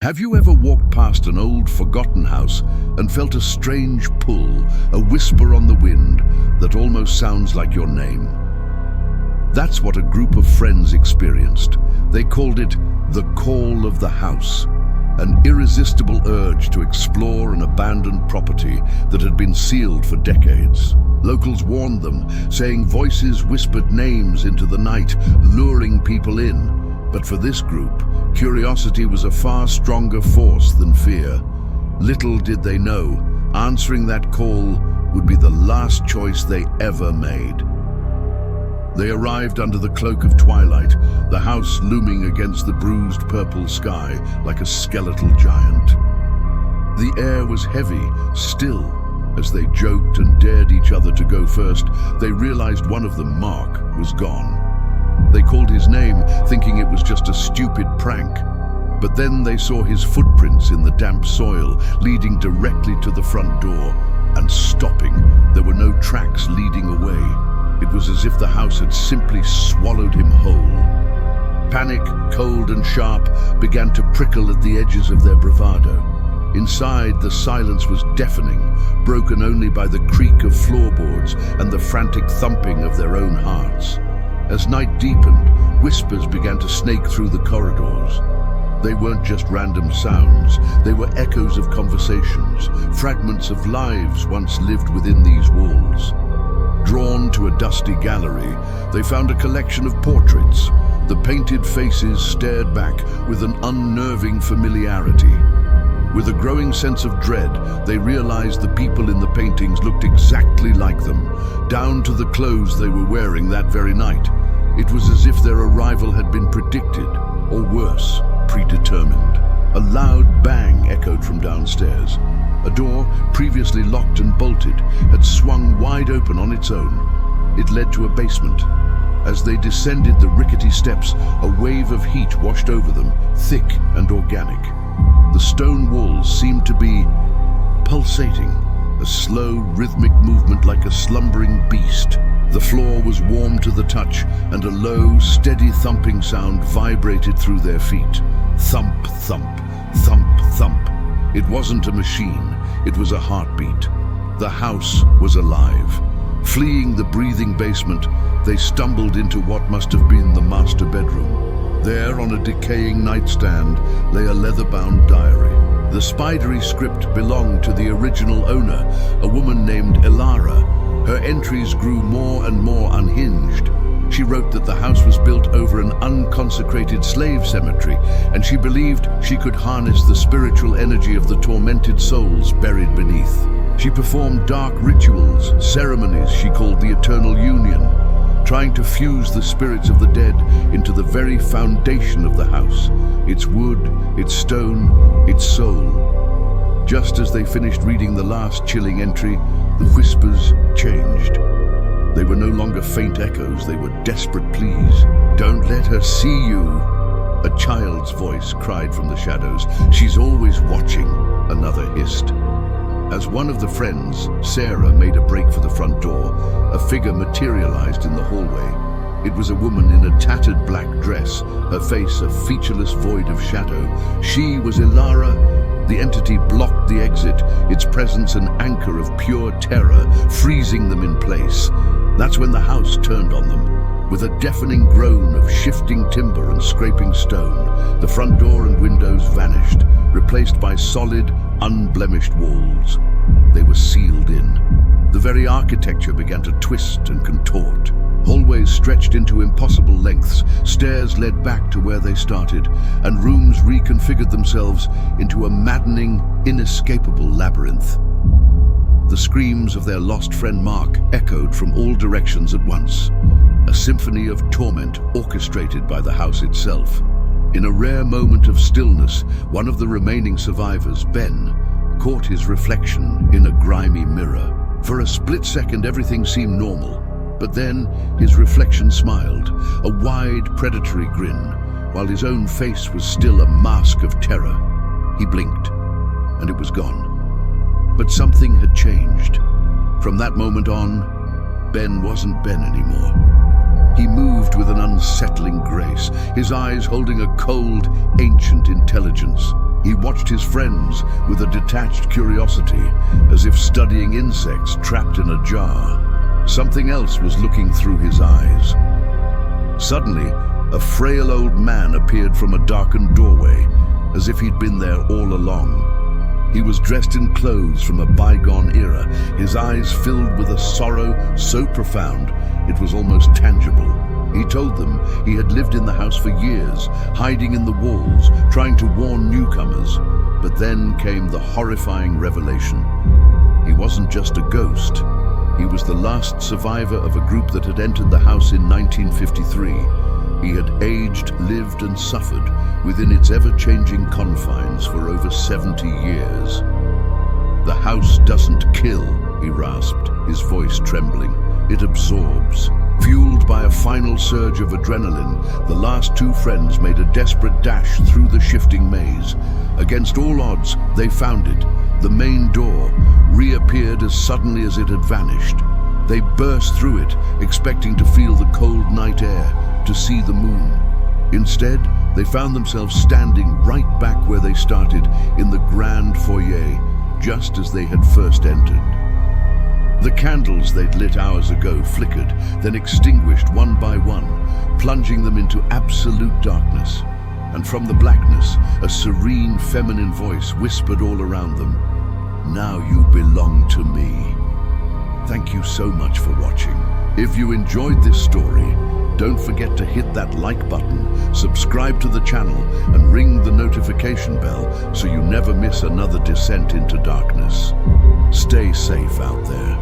Have you ever walked past an old, forgotten house and felt a strange pull, a whisper on the wind that almost sounds like your name? That's what a group of friends experienced. They called it the call of the house, an irresistible urge to explore an abandoned property that had been sealed for decades. Locals warned them, saying voices whispered names into the night, luring people in. But for this group, curiosity was a far stronger force than fear. Little did they know, answering that call would be the last choice they ever made. They arrived under the cloak of twilight, the house looming against the bruised purple sky like a skeletal giant. The air was heavy, still. As they joked and dared each other to go first, they realized one of them, Mark, was gone. They called his name, thinking it was just a stupid prank. But then they saw his footprints in the damp soil, leading directly to the front door, and stopping. There were no tracks leading away. It was as if the house had simply swallowed him whole. Panic, cold and sharp, began to prickle at the edges of their bravado. Inside, the silence was deafening, broken only by the creak of floorboards and the frantic thumping of their own hearts. As night deepened, whispers began to snake through the corridors. They weren't just random sounds, they were echoes of conversations, fragments of lives once lived within these walls. Drawn to a dusty gallery, they found a collection of portraits. The painted faces stared back with an unnerving familiarity. With a growing sense of dread, they realized the people in the paintings looked exactly like them, down to the clothes they were wearing that very night. It was as if their arrival had been predicted, or worse, predetermined. A loud bang echoed from downstairs. A door, previously locked and bolted, had swung wide open on its own. It led to a basement. As they descended the rickety steps, a wave of heat washed over them, thick and organic. The stone walls seemed to be pulsating, a slow, rhythmic movement like a slumbering beast. The floor was warm to the touch, and a low, steady thumping sound vibrated through their feet. Thump, thump, thump, thump. It wasn't a machine, it was a heartbeat. The house was alive. Fleeing the breathing basement, they stumbled into what must have been the master bedroom. There, on a decaying nightstand, lay a leather-bound diary. The spidery script belonged to the original owner, a woman named Elara. Her entries grew more and more unhinged. She wrote that the house was built over an unconsecrated slave cemetery, and she believed she could harness the spiritual energy of the tormented souls buried beneath. She performed dark rituals, ceremonies she called the Eternal Union, trying to fuse the spirits of the dead into the very foundation of the house, its wood, its stone, its soul. Just as they finished reading the last chilling entry, the whispers changed. They were no longer faint echoes, they were desperate pleas. "Don't let her see you," a child's voice cried from the shadows. "She's always watching," another hissed. As one of the friends, Sarah, made a break for the front door, a figure materialized in the hallway. It was a woman in a tattered black dress, her face a featureless void of shadow. She was Elara. The entity blocked the exit, its presence an anchor of pure terror, freezing them in place. That's when the house turned on them. With a deafening groan of shifting timber and scraping stone, the front door and windows vanished, replaced by solid, unblemished walls. They were sealed in. The very architecture began to twist and contort. Hallways stretched into impossible lengths, stairs led back to where they started, and rooms reconfigured themselves into a maddening, inescapable labyrinth. The screams of their lost friend Mark echoed from all directions at once, a symphony of torment orchestrated by the house itself. In a rare moment of stillness, one of the remaining survivors, Ben, caught his reflection in a grimy mirror. For a split second, everything seemed normal, but then his reflection smiled, a wide, predatory grin, while his own face was still a mask of terror. He blinked, and it was gone. But something had changed. From that moment on, Ben wasn't Ben anymore. He moved with an unsettling grace, his eyes holding a cold, ancient intelligence. He watched his friends with a detached curiosity, as if studying insects trapped in a jar. Something else was looking through his eyes. Suddenly, a frail old man appeared from a darkened doorway, as if he'd been there all along. He was dressed in clothes from a bygone era, his eyes filled with a sorrow so profound it was almost tangible. He told them he had lived in the house for years, hiding in the walls, trying to warn newcomers. But then came the horrifying revelation. He wasn't just a ghost. He was the last survivor of a group that had entered the house in 1953. He had aged, lived and suffered within its ever-changing confines for over 70 years. "The house doesn't kill," he rasped, his voice trembling. "It absorbs." Fueled by a final surge of adrenaline, the last two friends made a desperate dash through the shifting maze. Against all odds, they found it. The main door reappeared as suddenly as it had vanished. They burst through it, expecting to feel the cold night air, to see the moon. Instead, they found themselves standing right back where they started, in the grand foyer, just as they had first entered. The candles they'd lit hours ago flickered, then extinguished one by one, plunging them into absolute darkness. And from the blackness, a serene feminine voice whispered all around them, "Now you belong to me." Thank you so much for watching. If you enjoyed this story, don't forget to hit that like button, subscribe to the channel, and ring the notification bell so you never miss another descent into darkness. Stay safe out there.